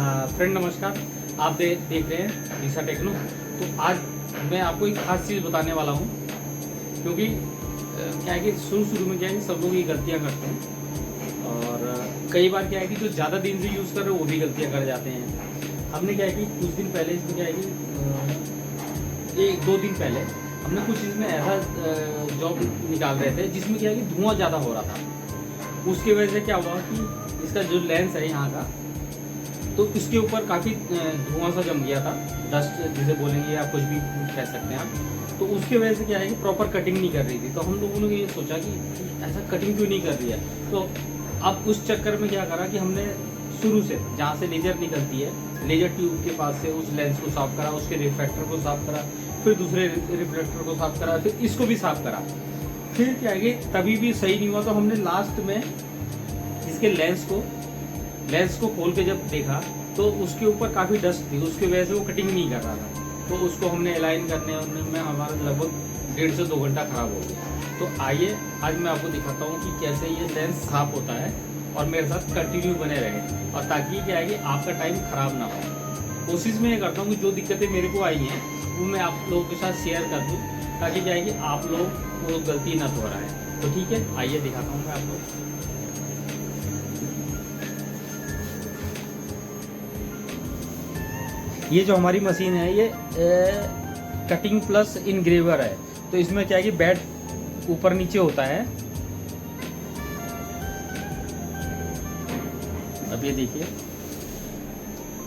Friend नमस्कार। आप देख रहे हैं ईसा टेक्नो। तो आज मैं आपको एक खास चीज़ बताने वाला हूँ, क्योंकि क्या है कि शुरू में क्या है कि सब लोग ये गलतियाँ करते हैं और कई बार क्या है कि जो ज़्यादा दिन से यूज़ कर रहे हैं वो भी गलतियाँ कर जाते हैं। हमने क्या है कि कुछ दिन पहले इसमें क्या है कि एक दो दिन पहले हमने कुछ इसमें ऐसा जॉब निकाल रहे थे जिसमें क्या है कि धुआं ज़्यादा हो रहा था। उसकी वजह से क्या हुआ कि इसका जो लेंस है यहाँ का, तो इसके ऊपर काफ़ी धुआं सा जम गया था, डस्ट जिसे बोलेंगे या कुछ भी कह सकते हैं आप। तो उसके वजह से क्या है कि प्रॉपर कटिंग नहीं कर रही थी। तो हम लोगों ने ये सोचा कि ऐसा कटिंग क्यों नहीं कर रही है। तो अब उस चक्कर में क्या करा कि हमने शुरू से जहाँ से लेजर निकलती है, लेजर ट्यूब के पास से उस लेंस को साफ करा, उसके रिफ्लेक्टर को साफ करा, फिर दूसरे रिफ्लेक्टर को साफ करा, फिर इसको भी साफ करा। फिर क्या है कि तभी भी सही नहीं हुआ, तो हमने लास्ट में इसके लेंस को खोल के जब देखा तो उसके ऊपर काफ़ी डस्ट थी, उसकी वजह से वो कटिंग नहीं कर रहा था। तो उसको हमने अलाइन करने में हमारा लगभग 1.5 से 2 घंटा ख़राब हो गया। तो आइए आज मैं आपको दिखाता हूँ कि कैसे ये लेंस साफ होता है और मेरे साथ कंटिन्यू बने रहे, और ताकि क्या है कि आपका टाइम ख़राब ना हो। कोशिश मैं ये करता हूँ कि जो दिक्कतें मेरे को आई हैं वो मैं आप लोगों के साथ शेयर कर दूँ, ताकि क्या है कि आप लोग वो गलती ना दोहराएं। तो ठीक है, आइए दिखाता हूँ मैं आप लोग। ये जो हमारी मशीन है ये कटिंग प्लस इनग्रेवर है। तो इसमें क्या है कि बेड ऊपर नीचे होता है। अब ये देखिए,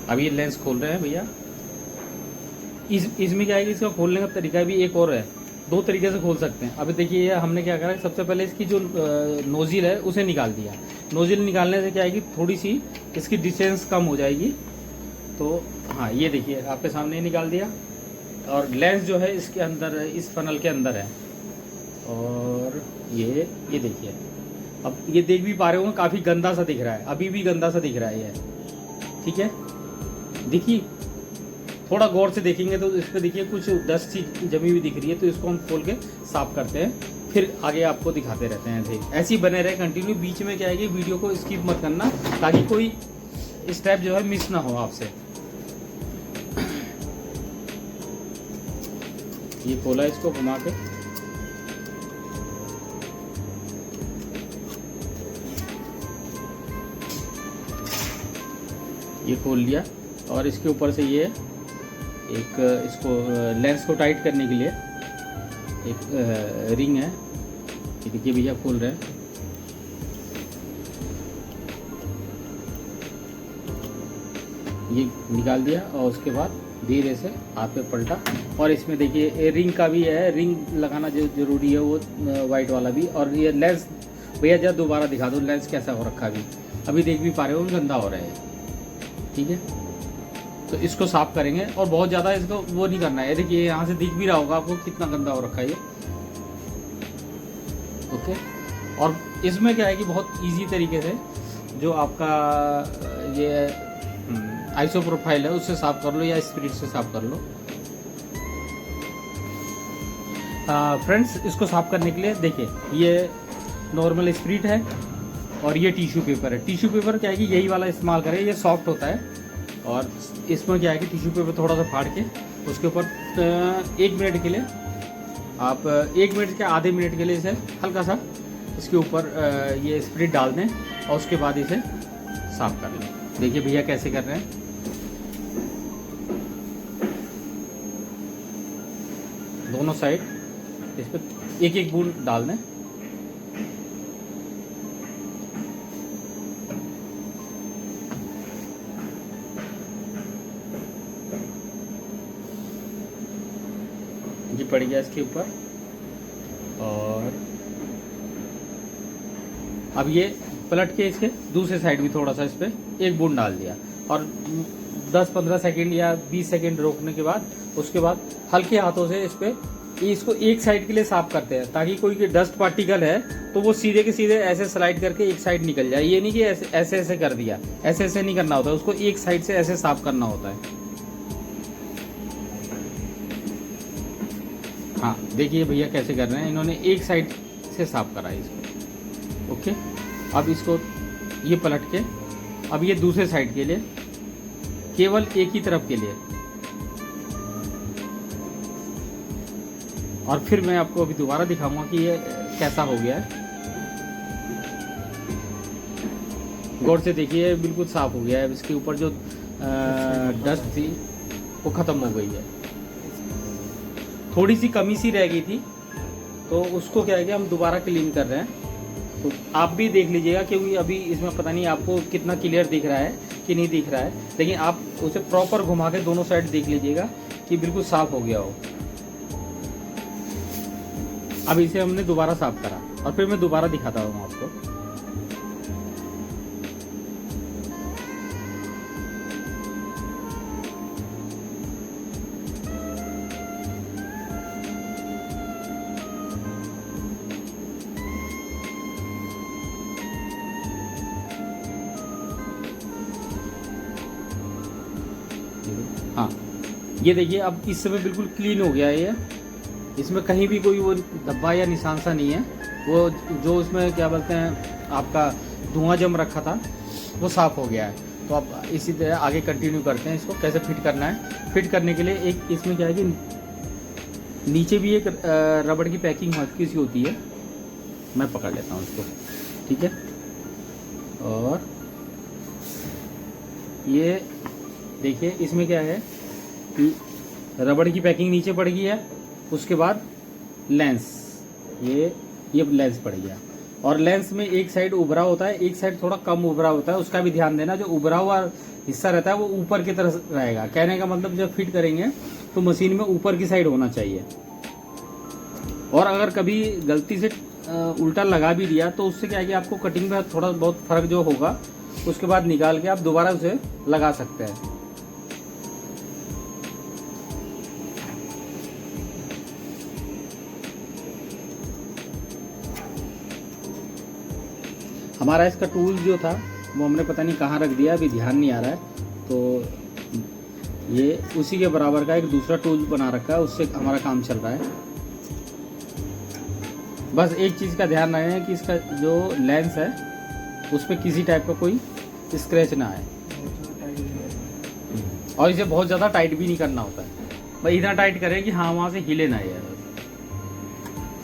अब ये लेंस खोल रहे हैं भैया। इसमें क्या है कि इसका खोलने का तरीका भी एक और है, 2 तरीके से खोल सकते हैं। अभी देखिए ये हमने क्या करा, सबसे पहले इसकी जो नोजिल है उसे निकाल दिया। नोजिल निकालने से क्या है कि थोड़ी सी इसकी डिस्टेंस कम हो जाएगी। तो हाँ, ये देखिए आपके सामने ही निकाल दिया, और लेंस जो है इसके अंदर है, इस फनल के अंदर है। और ये देखिए, अब ये देख भी पा रहे होंगे काफ़ी गंदा सा दिख रहा है, अभी भी गंदा सा दिख रहा है ये। ठीक है, देखिए थोड़ा गौर से देखेंगे तो इस पर देखिए कुछ डस्ट सी जमी हुई दिख रही है। तो इसको हम खोल के साफ करते हैं, फिर आगे आपको दिखाते रहते हैं। ऐसे ही बने रहे कंटिन्यू। बीच में क्या है कि वीडियो को स्किप मत करना, ताकि कोई स्टेप जो है मिस ना हो आपसे। ये खोला इसको घुमा के, ये खोल लिया, और इसके ऊपर से ये एक इसको लेंस को टाइट करने के लिए एक रिंग है। ये देखिए भैया खोल रहे हैं। ये निकाल दिया और उसके बाद धीरे से हाथ पे पलटा, और इसमें देखिए रिंग का भी है, रिंग लगाना जो जरूरी है वो वाइट वाला भी। और ये लेंस भैया जब दोबारा दिखा दो लेंस कैसा हो रखा अभी देख भी पा रहे हो गंदा हो रहा है। ठीक है, तो इसको साफ करेंगे, और बहुत ज़्यादा इसको वो नहीं करना है। देखिए यहाँ से दिख भी रहा होगा आपको कितना गंदा हो रखा है ये। ओके, और इसमें क्या है कि बहुत ईजी तरीके से जो आपका ये आइसो प्रोफाइल है उससे साफ कर लो, या स्पिरिट से साफ कर लो। फ्रेंड्स, इसको साफ करने के लिए देखिए ये नॉर्मल स्पिरिट है और ये टिश्यू पेपर है। टिश्यू पेपर क्या है कि यही वाला इस्तेमाल करें, ये सॉफ्ट होता है। और इसमें क्या है कि टिश्यू पेपर थोड़ा सा फाड़ के उसके ऊपर 1 मिनट के लिए आप 1 मिनट के आधे मिनट के लिए इसे हल्का सा इसके ऊपर ये स्पिरिट डाल दें, और उसके बाद इसे साफ कर लें। देखिए भैया कैसे कर रहे हैं। दोनों साइड इस पर 1-1 बूंद डाल दें। ये पड़ गया इसके ऊपर, और अब ये पलट के इसके दूसरे साइड भी थोड़ा सा इस पर 1 बूंद डाल दिया, और 10-15 सेकेंड या 20 सेकेंड रोकने के बाद उसके बाद हल्के हाथों से इसको एक साइड के लिए साफ करते हैं, ताकि कोई डस्ट पार्टिकल है तो वो सीधे के सीधे ऐसे स्लाइड करके एक साइड निकल जाए। ये नहीं कि ऐसे ऐसे कर दिया, ऐसे ऐसे नहीं करना होता, उसको एक साइड से ऐसे साफ करना होता है। हाँ, देखिए भैया कैसे कर रहे हैं, इन्होंने एक साइड से साफ करा है इसको। ओके, अब इसको ये पलट के अब ये दूसरे साइड के लिए केवल एक ही तरफ के लिए। और फिर मैं आपको अभी दोबारा दिखाऊंगा कि ये कैसा हो गया है। गौर से देखिए, बिल्कुल साफ हो गया है। इसके ऊपर जो डस्ट थी वो ख़त्म हो गई है। थोड़ी सी कमी सी रह गई थी, तो उसको क्या है कि हम दोबारा क्लीन कर रहे हैं। तो आप भी देख लीजिएगा, क्योंकि अभी इसमें पता नहीं आपको कितना क्लियर दिख रहा है कि नहीं दिख रहा है, लेकिन आप उसे प्रॉपर घुमा के दोनों साइड देख लीजिएगा कि बिल्कुल साफ हो गया हो। अब इसे हमने दोबारा साफ करा और फिर मैं दोबारा दिखाता हूँ आपको। हाँ, ये देखिए, अब इस समय बिल्कुल क्लीन हो गया है ये। इसमें कहीं भी कोई वो धब्बा या निशान सा नहीं है। वो जो उसमें क्या बोलते हैं आपका धुआं जम रखा था वो साफ़ हो गया है। तो आप इसी तरह आगे कंटिन्यू करते हैं। इसको कैसे फिट करना है। फिट करने के लिए एक इसमें क्या है कि नीचे भी एक रबड़ की पैकिंग हल्की सी होती है। मैं पकड़ लेता हूँ इसको, ठीक है। और ये देखिए, इसमें क्या है कि रबड़ की पैकिंग नीचे पड़ गई है। उसके बाद लेंस, ये लेंस पड़ गया। और लेंस में एक साइड उभरा होता है, एक साइड थोड़ा कम उभरा होता है। उसका भी ध्यान देना। जो उभरा हुआ हिस्सा रहता है वो ऊपर की तरफ रहेगा। कहने का मतलब जब फिट करेंगे तो मशीन में ऊपर की साइड होना चाहिए। और अगर कभी गलती से उल्टा लगा भी दिया तो उससे क्या है कि आपको कटिंग में थोड़ा बहुत फर्क जो होगा उसके बाद निकाल के आप दोबारा उसे लगा सकते हैं। हमारा इसका टूल जो था वो हमने पता नहीं कहाँ रख दिया, अभी ध्यान नहीं आ रहा है। तो ये उसी के बराबर का एक दूसरा टूल बना रखा है, उससे हमारा काम चल रहा है। बस एक चीज़ का ध्यान रखें कि इसका जो लेंस है उस पर किसी टाइप का कोई स्क्रैच ना आए। और इसे बहुत ज़्यादा टाइट भी नहीं करना होता है, भाई इतना टाइट करें कि हाँ वहाँ से हिले ना यार।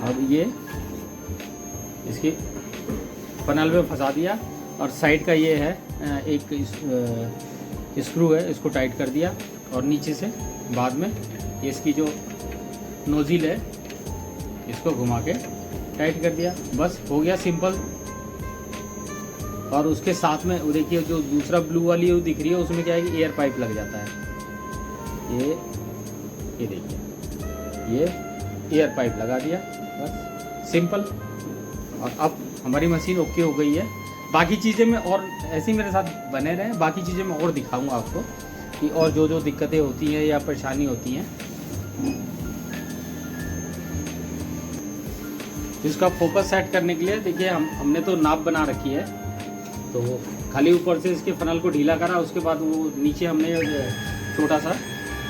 अब ये इसकी फनल में फंसा दिया और साइड का ये है एक स्क्रू है, इसको टाइट कर दिया। और नीचे से बाद में ये इसकी जो नोजिल है इसको घुमा के टाइट कर दिया। बस हो गया सिंपल। और उसके साथ में वो देखिए, जो दूसरा ब्लू वाली वो दिख रही है उसमें क्या है कि एयर पाइप लग जाता है। ये देखिए, ये एयर पाइप लगा दिया, बस सिंपल। और अब हमारी मशीन ओके हो गई है। बाकी चीज़ें मैं और ऐसे ही मेरे साथ बने रहें, बाकी चीज़ें मैं और दिखाऊंगा आपको कि और जो दिक्कतें होती हैं या परेशानी होती हैं। इसका फोकस सेट करने के लिए देखिए हमने तो नाप बना रखी है। तो खाली ऊपर से इसके फनल को ढीला करा, उसके बाद वो नीचे हमने छोटा सा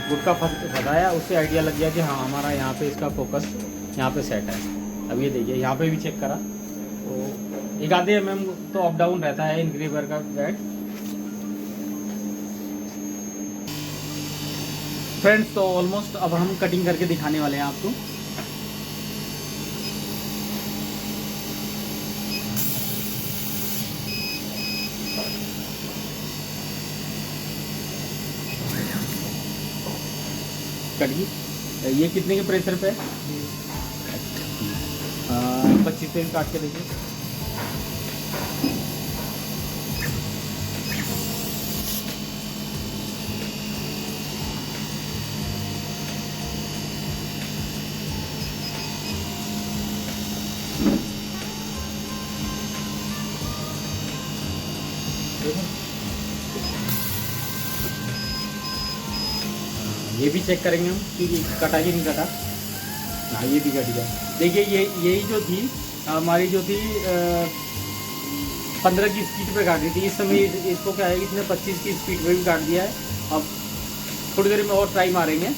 गुटका फंसाया। उससे आइडिया लग गया कि हाँ हमारा यहाँ पे इसका फोकस यहाँ पे सेट है। अब ये देखिए, यहाँ पे भी चेक करा तो 1-आधे mm तो अप डाउन रहता है इनग्रेवर का गाइड। फ्रेंड्स, तो ऑलमोस्ट अब हम कटिंग करके दिखाने वाले हैं आपको। कटिंग ये कितने के प्रेशर पे है? 25 पे काट के देखिए। ये भी चेक करेंगे हम कि कटा कि नहीं कटा। हाँ, ये भी कट गया। देखिए, यही जो थी हमारी जो थी 15 की स्पीड पे काट रही थी। इस समय इसको क्या है, इसने 25 की स्पीड पे भी काट दिया है। अब थोड़ी देर में और ट्राई मारेंगे।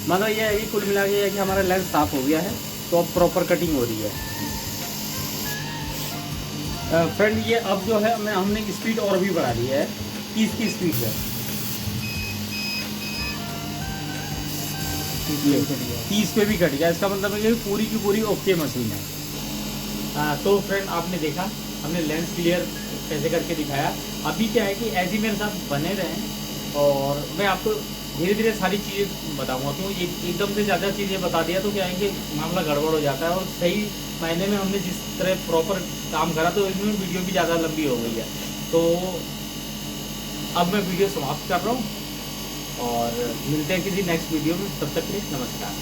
मतलब ये है कि कुल मिला के कि हमारा लेंस साफ हो गया है, तो अब प्रॉपर कटिंग हो रही है। फ्रेंड, ये अब जो है हमने स्पीड और भी बढ़ा दी है, 30 की स्पीड है। 30 पे भी कट गया। इसका मतलब है कि पूरी की पूरी ओके मशीन है। तो फ्रेंड आपने देखा, हमने लेंस क्लियर कैसे करके दिखाया। अभी क्या है कि ऐसे ही मेरे साथ बने रहें और मैं आपको धीरे धीरे सारी चीज़ें बताऊंगा। क्यों एकदम से ज़्यादा चीज़ें बता दिया तो क्या है कि मामला गड़बड़ हो जाता है, और सही मायने में हमने जिस तरह प्रॉपर काम करा तो इसमें वीडियो भी ज़्यादा लंबी हो गई है। तो अब मैं वीडियो समाप्त कर रहा हूँ और मिलते हैं किसी नेक्स्ट वीडियो में। तब तक के लिए नमस्कार।